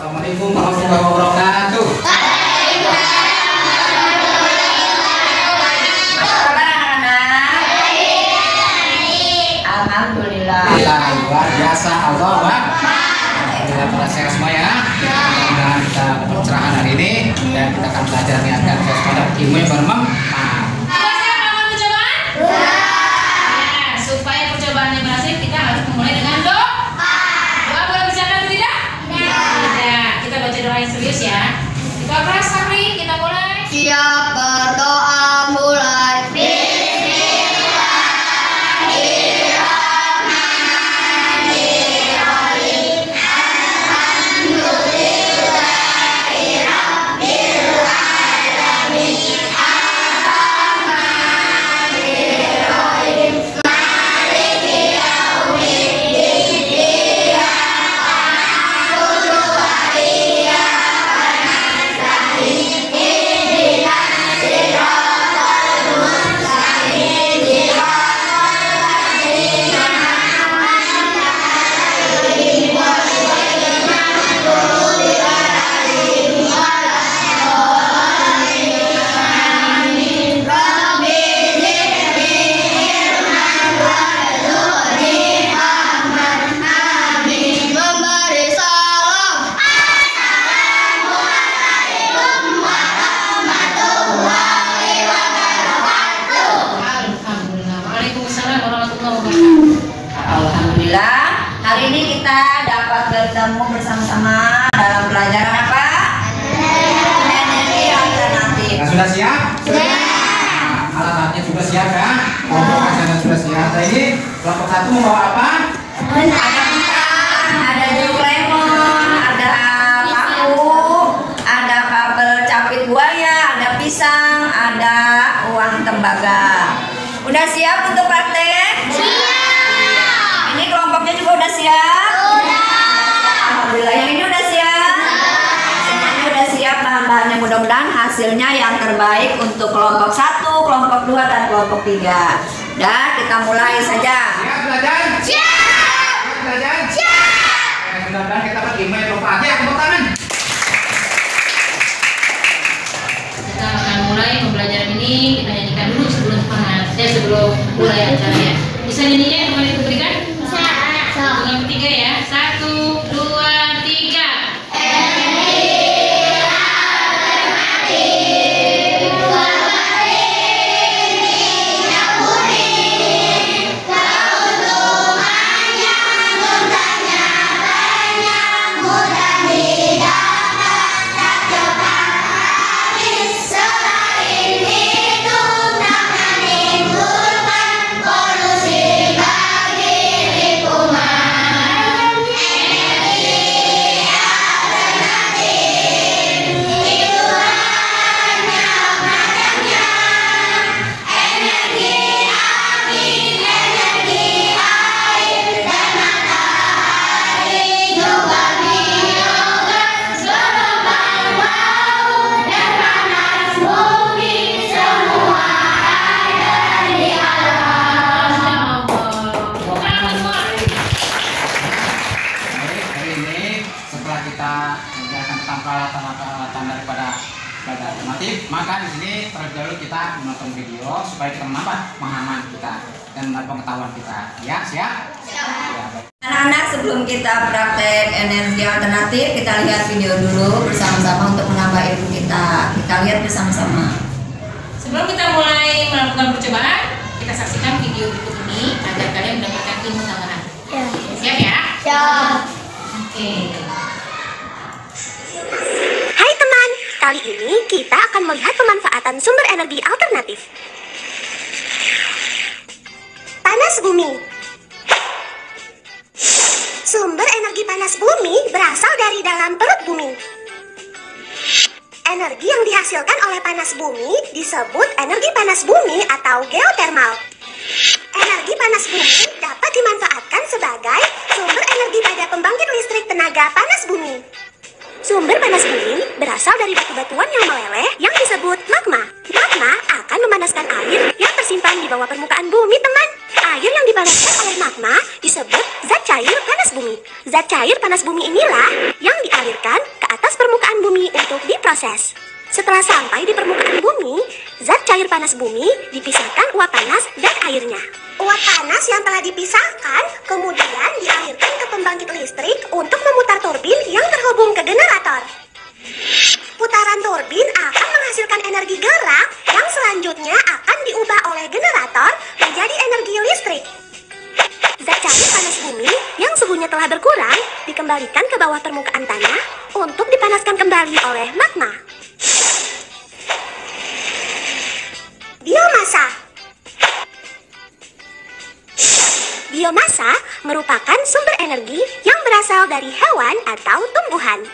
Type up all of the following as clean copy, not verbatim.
Assalamualaikum warahmatullahi wabarakatuh. Alhamdulillah. Luar biasa Allah, Pak. Alhamdulillah pada sehat semua ya. Mudah-mudahan kita dapat pencerahan hari ini dan kita akan belajar niatkan pada ilmu yang bermanfaat. Supaya percobaan yang berhasil kita harus memulai dengan doa. Doa boleh bercanda atau tidak? Tidak. Kita baca doa yang serius ya. Kita keras Sabri, kita mulai. Siap berdoa mulai. Alhamdulillah, hari ini kita dapat bertemu bersama-sama dalam pelajaran apa? Energi alternatif. Nah, sudah siap? Sudah. Alat-alatnya sudah siap ya? Kelompok sana sudah siap. Nah, ini kelompok satu membawa apa? Ada ikan, ada jeruk lemon, ada paku, ada kabel capit buaya, ada pisang, ada uang tembaga. Udah siap untuk praktek? Ini kelompoknya juga udah siap? Alhamdulillah, yang ini udah siap? Semuanya udah siap bahan-bahannya, mudah-mudahan hasilnya yang terbaik untuk kelompok 1, kelompok 2, dan kelompok 3. Dan kita mulai saja. Siap belajar? Siap! Belajar? Siap! Mudah-mudahan kita pergi main lompat aja, tepuk tangan. Kita akan mulai pembelajaran ini, kita nyanyikan dulu sebelum mulai acaranya. Bisa nyanyinya kembali diberikan? Bisa. Dengan ketiga ya. 1, 2, 3. Maka di sini terlebih dahulu kita menonton video supaya kita menambah pemahaman kita dan menambah pengetahuan kita. Ya, siap? Siap. Anak-anak, sebelum kita praktek energi alternatif, kita lihat video dulu bersama-sama untuk menambah ilmu kita. Kita lihat bersama-sama. Sebelum kita mulai melakukan percobaan, kita saksikan video berikut ini agar kalian mendapatkan ilmu tambahan. Siap ya? Siap. Oke. Hai teman, kali ini kita akan melihat pemanfaatan sumber energi alternatif. Panas bumi. Sumber energi panas bumi berasal dari dalam perut bumi. Energi yang dihasilkan oleh panas bumi disebut energi panas bumi atau geotermal. Energi panas bumi dapat dimanfaatkan sebagai sumber energi pada pembangkit listrik tenaga panas bumi. Sumber panas bumi berasal dari batu-batuan yang meleleh yang disebut magma. Magma akan memanaskan air yang tersimpan di bawah permukaan bumi, teman. Air yang dipanaskan oleh magma disebut zat cair panas bumi. Zat cair panas bumi inilah yang dialirkan ke atas permukaan bumi untuk diproses. Setelah sampai di permukaan bumi, zat cair panas bumi dipisahkan uap panas dan airnya. Uap panas yang telah dipisahkan kemudian dialirkan ke pembangkit listrik untuk memutar turbin yang terhubung ke generator. Putaran turbin akan menghasilkan energi gerak yang selanjutnya akan diubah oleh generator menjadi energi listrik. Zat cair panas bumi yang suhunya telah berkurang dikembalikan ke bawah permukaan tanah untuk dipanaskan kembali oleh magma. Biomasa. Biomasa merupakan sumber energi yang berasal dari hewan atau tumbuhan.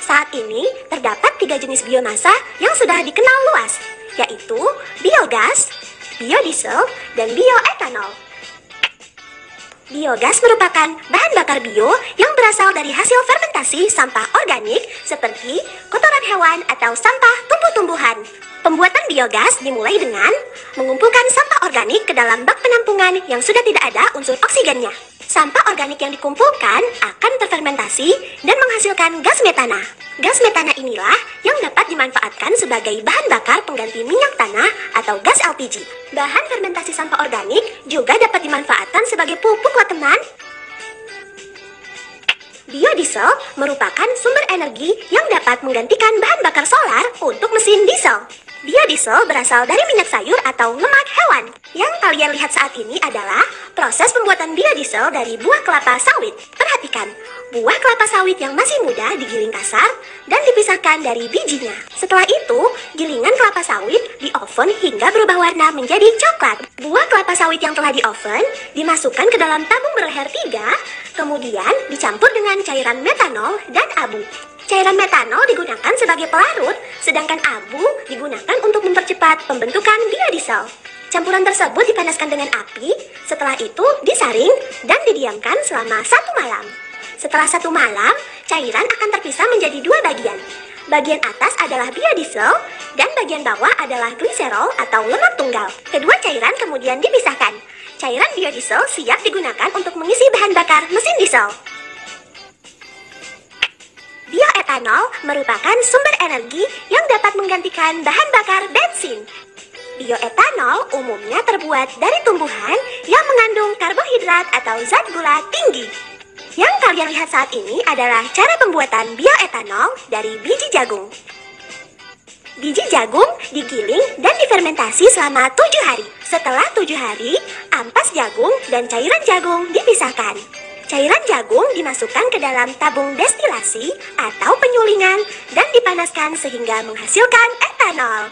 Saat ini terdapat 3 jenis biomasa yang sudah dikenal luas, yaitu biogas, biodiesel, dan bioetanol. Biogas merupakan bahan bakar bio yang berasal dari hasil fermentasi sampah organik seperti kotoran hewan atau sampah tumbuh-tumbuhan. Pembuatan biogas dimulai dengan mengumpulkan sampah organik ke dalam bak penampungan yang sudah tidak ada unsur oksigennya. Sampah organik yang dikumpulkan akan terfermentasi dan menghasilkan gas metana. Gas metana inilah yang dapat dimanfaatkan sebagai bahan bakar pengganti minyak tanah atau gas LPG. Bahan fermentasi sampah organik juga dapat dimanfaatkan sebagai pupuk loh teman. Biodiesel merupakan sumber energi yang dapat menggantikan bahan bakar solar untuk mesin diesel. Biodiesel berasal dari minyak sayur atau lemak hewan. Yang kalian lihat saat ini adalah proses pembuatan biodiesel dari buah kelapa sawit. Perhatikan, buah kelapa sawit yang masih muda digiling kasar dan dipisahkan dari bijinya. Setelah itu, gilingan kelapa sawit di oven hingga berubah warna menjadi coklat. Buah kelapa sawit yang telah di oven dimasukkan ke dalam tabung berleher 3, kemudian dicampur dengan cairan metanol dan abu. Cairan metanol digunakan sebagai pelarut, sedangkan abu digunakan untuk mempercepat pembentukan biodiesel. Campuran tersebut dipanaskan dengan api, setelah itu disaring dan didiamkan selama 1 malam. Setelah 1 malam, cairan akan terpisah menjadi 2 bagian. Bagian atas adalah biodiesel dan bagian bawah adalah gliserol atau lemak tunggal. Kedua cairan kemudian dipisahkan. Cairan biodiesel siap digunakan untuk mengisi bahan bakar mesin diesel. Bioetanol merupakan sumber energi yang dapat menggantikan bahan bakar bensin. Bioetanol umumnya terbuat dari tumbuhan yang mengandung karbohidrat atau zat gula tinggi. Yang kalian lihat saat ini adalah cara pembuatan bioetanol dari biji jagung. Biji jagung digiling dan difermentasi selama 7 hari. Setelah 7 hari, ampas jagung dan cairan jagung dipisahkan. Cairan jagung dimasukkan ke dalam tabung destilasi atau penyulingan dan dipanaskan sehingga menghasilkan etanol.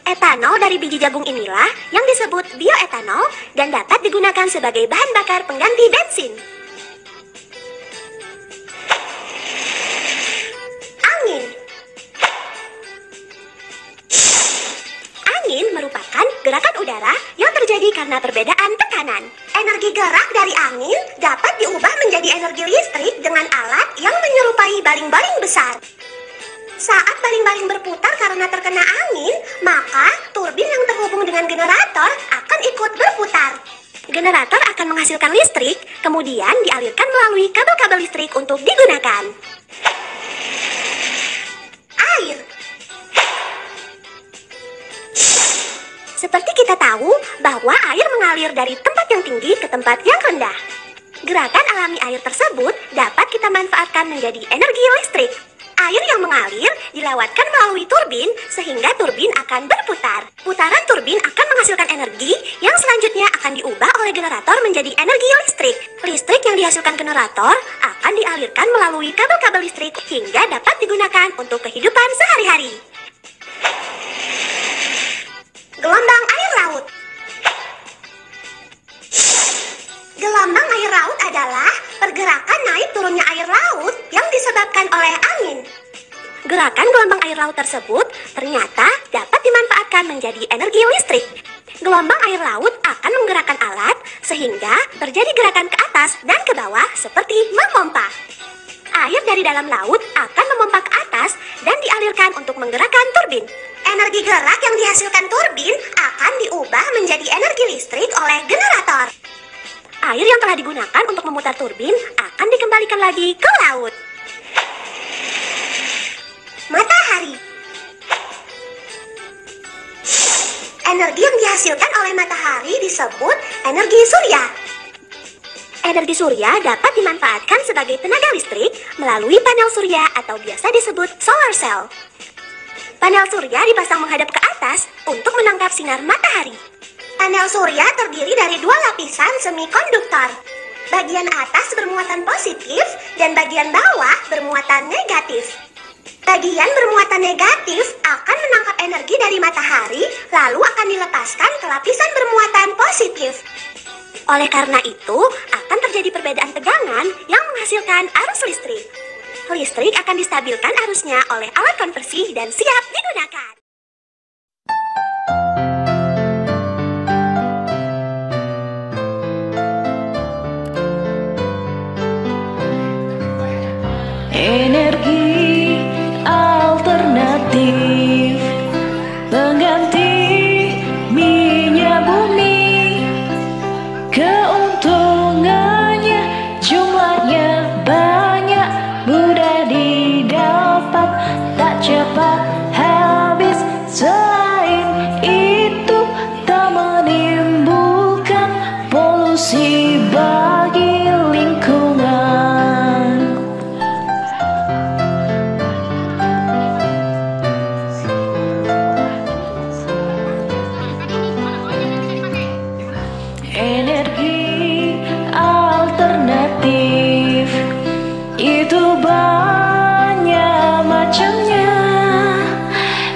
Etanol dari biji jagung inilah yang disebut bioetanol dan dapat digunakan sebagai bahan bakar pengganti bensin. Angin. Angin merupakan gerakan udara yang terjadi karena perbedaan tekanan. Energi gerak dari angin dapat diubah menjadi energi listrik dengan alat yang menyerupai baling-baling besar. Saat baling-baling berputar karena terkena angin, maka turbin yang terhubung dengan generator akan ikut berputar. Generator akan menghasilkan listrik, kemudian dialirkan melalui kabel-kabel listrik untuk digunakan. Air. Seperti kita tahu bahwa air mengalir dari tempat yang tinggi ke tempat yang rendah. Gerakan alami air tersebut dapat kita manfaatkan menjadi energi listrik. Air yang mengalir dilewatkan melalui turbin sehingga turbin akan berputar. Putaran turbin akan menghasilkan energi yang selanjutnya akan diubah oleh generator menjadi energi listrik. Listrik yang dihasilkan generator akan dialirkan melalui kabel-kabel listrik hingga dapat digunakan untuk kehidupan sehari-hari. Gelombang air laut. Gelombang air laut adalah pergerakan naik turunnya air laut yang disebabkan oleh angin. Gerakan gelombang air laut tersebut ternyata dapat dimanfaatkan menjadi energi listrik. Gelombang air laut akan menggerakkan alat sehingga terjadi gerakan ke atas dan ke bawah seperti memompa. Air dari dalam laut akan memompa ke atas dan dialirkan untuk menggerakkan turbin. Energi gerak yang dihasilkan turbin akan diubah menjadi energi listrik oleh generator. Air yang telah digunakan untuk memutar turbin akan dikembalikan lagi ke laut. Matahari. Energi yang dihasilkan oleh matahari disebut energi surya. Energi surya dapat dimanfaatkan sebagai tenaga listrik melalui panel surya atau biasa disebut solar cell. Panel surya dipasang menghadap ke atas untuk menangkap sinar matahari. Panel surya terdiri dari dua lapisan semikonduktor. Bagian atas bermuatan positif dan bagian bawah bermuatan negatif. Bagian bermuatan negatif akan menangkap energi dari matahari lalu akan dilepaskan ke lapisan bermuatan positif. Oleh karena itu, akan terjadi perbedaan tegangan yang menghasilkan arus listrik. Listrik akan distabilkan arusnya oleh alat konversi dan siap digunakan. Energi alternatif pengganti minyak bumi. Keuntungannya jumlahnya banyak, mudah didapat, tak cepat habis. Selain itu tak menimbulkan polusi bagi lingkungan. Energi alternatif itu banyak macamnya.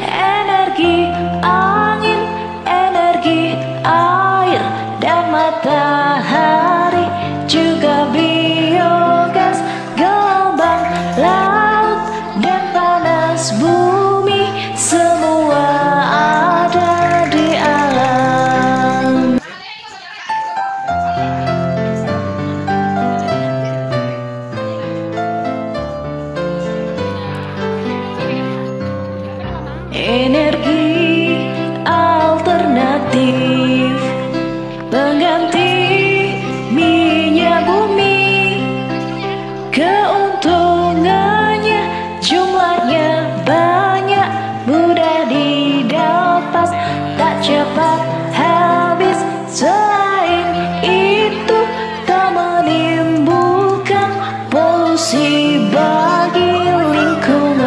Energi angin, energi air dan matahari, juga biogas, gelombang laut dan panas bumi, semua ada di alam. Energi alternatif pengganti minyak bumi. Keuntungannya jumlahnya banyak, mudah didapat, tak cepat habis. Selain itu tak menimbulkan polusi bagi lingkungan.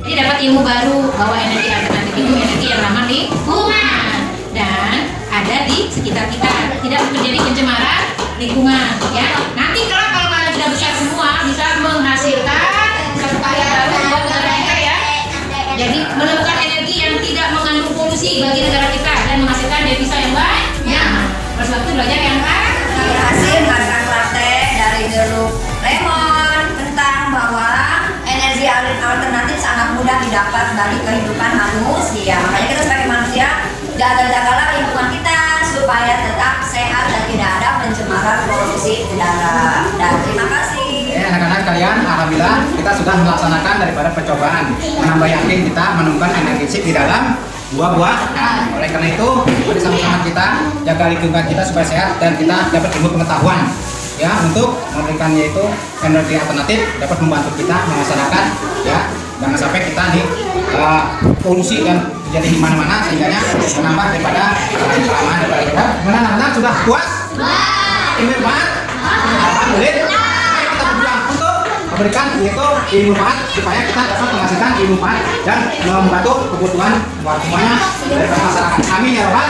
Jadi dapat ilmu baru bahwa energi alternatif itu energi yang ramah lingkungan dan ada di sekitar kita, tidak terjadi pencemaran lingkungan. Ya, nanti kalau kalian sudah besar semua bisa menghasilkan satu karya baru buat negara kita ya. Jadi menemukan energi yang tidak mengandung polusi bagi negara kita dan menghasilkan devisa yang banyak. Oleh sebab itu belajar yang Hasil masak latte dari jeruk lemon tentang bahwa energi alternatif sangat mudah didapat bagi kehidupan manusia. Makanya kita sebagai manusia jaga-jagalah lingkungan kita supaya tetap sehat dan tidak ada pencemaran polusi udara. Dan terima kasih. Anak-anak kalian, alhamdulillah kita sudah melaksanakan daripada percobaan menambah yakin kita menemukan energi di dalam buah-buahan. Oleh karena itu, mari sama-sama kita jaga lingkungan kita supaya sehat dan kita dapat ilmu pengetahuan ya untuk memberikan yaitu energi alternatif dapat membantu kita melaksanakan ya, jangan sampai kita di polusi dan terjadi di mana-mana sehingga menambah daripada keamanan daripada kita. Mana anak-anak sudah puas? Ini banget. Alhamdulillah. Kita berjuang untuk memberikan yaitu ilmu manfaat supaya kita dapat menghasilkan ilmu manfaat dan membantu kebutuhan buat semuanya dari masyarakat. Amin ya Rabbal.